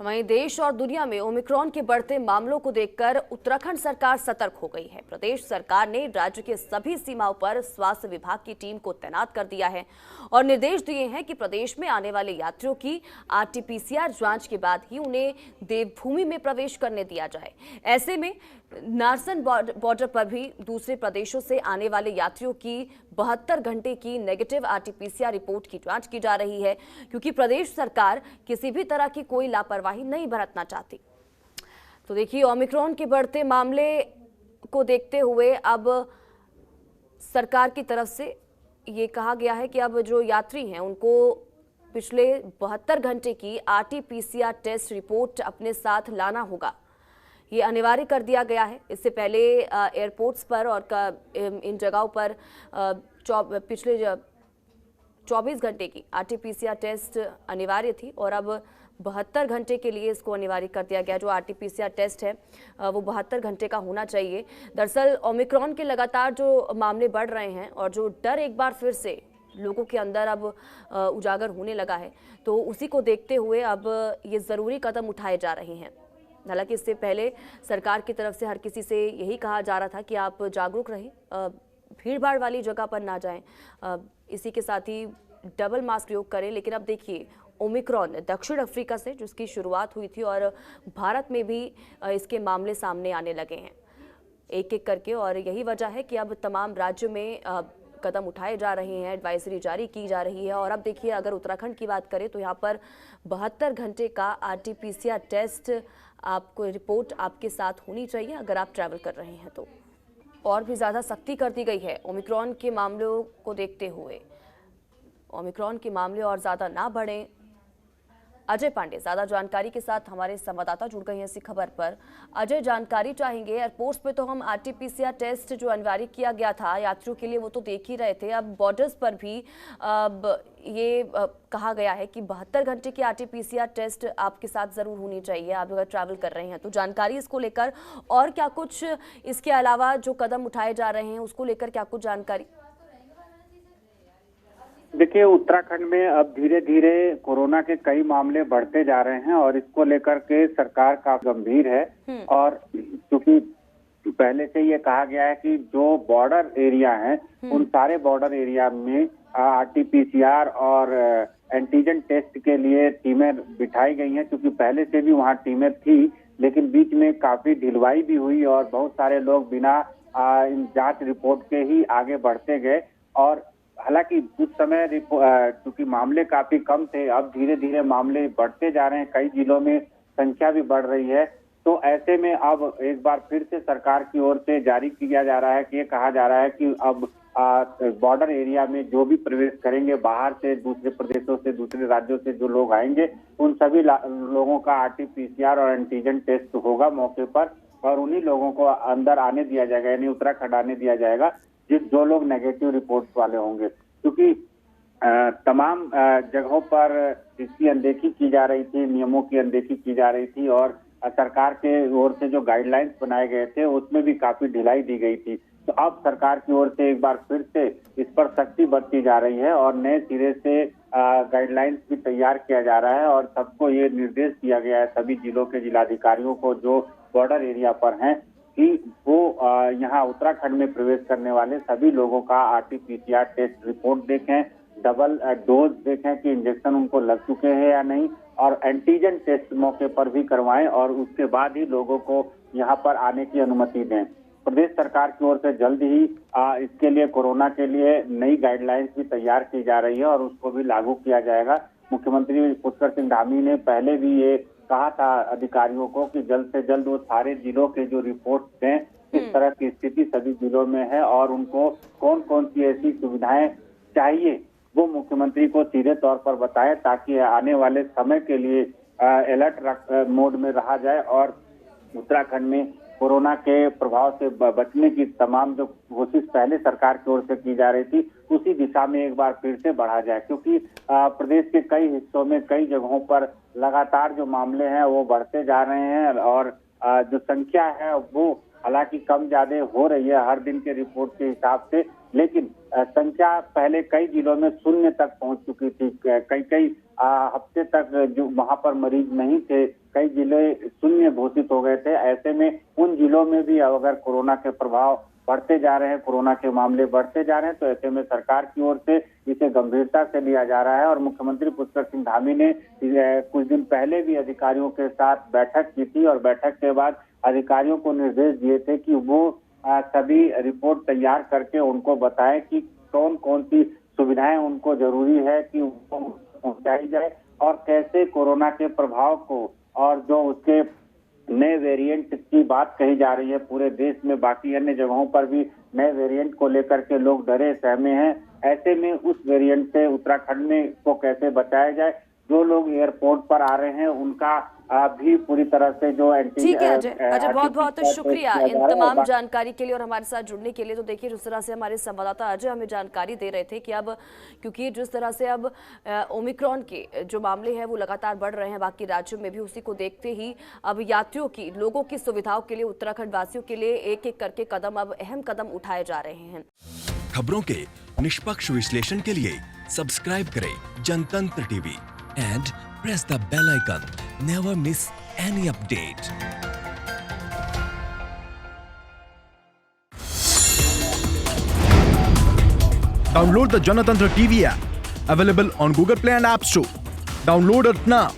वहीं देश और दुनिया में ओमिक्रॉन के बढ़ते मामलों को देखकर उत्तराखंड सरकार सतर्क हो गई है। प्रदेश सरकार ने राज्य के सभी सीमाओं पर स्वास्थ्य विभाग की टीम को तैनात कर दिया है और निर्देश दिए हैं कि प्रदेश में आने वाले यात्रियों की आरटीपीसीआर जांच के बाद ही उन्हें देवभूमि में प्रवेश करने दिया जाए। ऐसे में नारसन बॉर्डर पर भी दूसरे प्रदेशों से आने वाले यात्रियों की 72 घंटे की नेगेटिव आरटीपीसीआर रिपोर्ट की जांच की जा रही है, क्योंकि प्रदेश सरकार किसी भी तरह की कोई लापरवाही नहीं बरतना चाहती। तो देखिए, ओमिक्रॉन के बढ़ते मामले को देखते हुए अब सरकार की तरफ से ये कहा गया है कि अब जो यात्री हैं उनको पिछले 72 घंटे की आरटीपीसीआर टेस्ट रिपोर्ट अपने साथ लाना होगा। ये अनिवार्य कर दिया गया है। इससे पहले एयरपोर्ट्स पर और इन जगहों पर पिछले 24 घंटे की आरटीपीसीआर टेस्ट अनिवार्य थी और अब 72 घंटे के लिए इसको अनिवार्य कर दिया गया। जो आरटीपीसीआर टेस्ट है वो 72 घंटे का होना चाहिए। दरअसल ओमिक्रॉन के लगातार जो मामले बढ़ रहे हैं और जो डर एक बार फिर से लोगों के अंदर अब उजागर होने लगा है, तो उसी को देखते हुए अब ये ज़रूरी कदम उठाए जा रहे हैं। हालांकि इससे पहले सरकार की तरफ से हर किसी से यही कहा जा रहा था कि आप जागरूक रहें, भीड़ भाड़ वाली जगह पर ना जाएं, इसी के साथ ही डबल मास्क प्रयोग करें। लेकिन अब देखिए, ओमिक्रॉन दक्षिण अफ्रीका से जिसकी शुरुआत हुई थी और भारत में भी इसके मामले सामने आने लगे हैं एक एक करके, और यही वजह है कि अब तमाम राज्यों में कदम उठाए जा रहे हैं, एडवाइजरी जारी की जा रही है। और अब देखिए, अगर उत्तराखंड की बात करें तो यहाँ पर 72 घंटे का आरटीपीसीआर टेस्ट आपको रिपोर्ट आपके साथ होनी चाहिए अगर आप ट्रैवल कर रहे हैं तो। और भी ज़्यादा सख्ती कर दी गई है ओमिक्रॉन के मामलों को देखते हुए। ओमिक्रॉन के मामले और ज़्यादा ना बढ़ें। अजय पांडे ज़्यादा जानकारी के साथ हमारे संवाददाता जुड़ गए हैं इसी खबर पर। अजय, जानकारी चाहेंगे। एयरपोर्ट्स पे तो हम आरटीपीसीआर टेस्ट जो अनिवार्य किया गया था यात्रियों के लिए वो तो देख ही रहे थे, अब बॉर्डर्स पर भी अब ये कहा गया है कि 72 घंटे की आरटीपीसीआर टेस्ट आपके साथ ज़रूर होनी चाहिए आप अगर ट्रैवल कर रहे हैं तो। जानकारी इसको लेकर और क्या कुछ इसके अलावा जो कदम उठाए जा रहे हैं उसको लेकर क्या कुछ जानकारी? देखिए, उत्तराखंड में अब धीरे धीरे कोरोना के कई मामले बढ़ते जा रहे हैं और इसको लेकर के सरकार काफी गंभीर है। और क्योंकि पहले से ये कहा गया है कि जो बॉर्डर एरिया है उन सारे बॉर्डर एरिया में आरटीपीसीआर और एंटीजन टेस्ट के लिए टीमें बिठाई गई हैं, क्योंकि पहले से भी वहाँ टीमें थी, लेकिन बीच में काफी ढिलवाई भी हुई और बहुत सारे लोग बिना इन जांच रिपोर्ट के ही आगे बढ़ते गए। और हालांकि उस समय क्योंकि मामले काफी कम थे, अब धीरे धीरे मामले बढ़ते जा रहे हैं, कई जिलों में संख्या भी बढ़ रही है। तो ऐसे में अब एक बार फिर से सरकार की ओर से जारी किया जा रहा है कि ये कहा जा रहा है कि अब बॉर्डर एरिया में जो भी प्रवेश करेंगे बाहर से, दूसरे प्रदेशों से, दूसरे राज्यों से जो लोग आएंगे, उन सभी लोगों का आरटीपीसीआर और एंटीजन टेस्ट होगा मौके पर और उन्हीं लोगों को अंदर आने दिया जाएगा, यानी उत्तराखंड आने दिया जाएगा जो लोग नेगेटिव रिपोर्ट्स वाले होंगे। क्योंकि तमाम जगहों पर इसकी अनदेखी की जा रही थी, नियमों की अनदेखी की जा रही थी और सरकार के ओर से जो गाइडलाइंस बनाए गए थे उसमें भी काफी ढिलाई दी गई थी। तो अब सरकार की ओर से एक बार फिर से इस पर सख्ती बरती जा रही है और नए सिरे से गाइडलाइंस भी तैयार किया जा रहा है और सबको ये निर्देश दिया गया है, सभी जिलों के जिलाधिकारियों को जो बॉर्डर एरिया पर हैं, कि वो यहाँ उत्तराखंड में प्रवेश करने वाले सभी लोगों का आरटीपीसीआर टेस्ट रिपोर्ट देखें, डबल डोज देखें कि इंजेक्शन उनको लग चुके हैं या नहीं, और एंटीजन टेस्ट मौके पर भी करवाएं और उसके बाद ही लोगों को यहाँ पर आने की अनुमति दें। प्रदेश सरकार की ओर से जल्द ही इसके लिए, कोरोना के लिए नई गाइडलाइंस भी तैयार की जा रही है और उसको भी लागू किया जाएगा। मुख्यमंत्री पुष्कर सिंह धामी ने पहले भी ये कहा था अधिकारियों को कि जल्द से जल्द वो सारे जिलों के जो रिपोर्ट दें, इस तरह की स्थिति सभी जिलों में है और उनको कौन कौन सी ऐसी सुविधाएं चाहिए वो मुख्यमंत्री को सीधे तौर पर बताएं, ताकि आने वाले समय के लिए अलर्ट मोड में रहा जाए और उत्तराखंड में कोरोना के प्रभाव से बचने की तमाम जो कोशिश पहले सरकार की ओर से की जा रही थी उसी दिशा में एक बार फिर से बढ़ा जाए। क्योंकि प्रदेश के कई हिस्सों में, कई जगहों पर लगातार जो मामले हैं वो बढ़ते जा रहे हैं और जो संख्या है वो हालांकि कम ज्यादा हो रही है हर दिन के रिपोर्ट के हिसाब से, लेकिन संख्या पहले कई जिलों में शून्य तक पहुंच चुकी थी। कई हफ्ते तक जो वहां पर मरीज नहीं थे कई जिले शून्य घोषित हो गए थे। ऐसे में उन जिलों में भी अब अगर कोरोना के प्रभाव बढ़ते जा रहे हैं, कोरोना के मामले बढ़ते जा रहे हैं, तो ऐसे में सरकार की ओर से इसे गंभीरता से लिया जा रहा है। और मुख्यमंत्री पुष्कर सिंह धामी ने कुछ दिन पहले भी अधिकारियों के साथ बैठक की थी और बैठक के बाद अधिकारियों को निर्देश दिए थे कि वो सभी रिपोर्ट तैयार करके उनको बताएं कि कौन कौन सी सुविधाएं उनको जरूरी है कि उनको पहुंचाई जाए और कैसे कोरोना के प्रभाव को और जो उसके नए वेरिएंट की बात कही जा रही है पूरे देश में, बाकी अन्य जगहों पर भी नए वेरिएंट को लेकर के लोग डरे सहमे हैं। ऐसे में उस वेरिएंट से उत्तराखंड में को कैसे बचाया जाए, जो लोग एयरपोर्ट पर आ रहे हैं उनका भी पूरी तरह से जो ठीक है अजय बहुत बहुत शुक्रिया इन तमाम जानकारी के लिए और हमारे साथ जुड़ने के लिए। तो देखिए जिस तरह से हमारे संवाददाता अजय हमें जानकारी दे रहे थे कि अब क्योंकि जिस तरह से अब ओमिक्रॉन के जो मामले हैं वो लगातार बढ़ रहे हैं बाकी राज्यों में भी, उसी को देखते ही अब यात्रियों की, लोगों की सुविधाओं के लिए, उत्तराखंड वासियों के लिए एक एक करके कदम, अब अहम कदम उठाए जा रहे हैं। खबरों के निष्पक्ष विश्लेषण के लिए सब्सक्राइब करें जनतंत्र TV and press the bell icon. Never miss any update. Download the Janatantra TV app, available on Google Play and App Store. Download it now.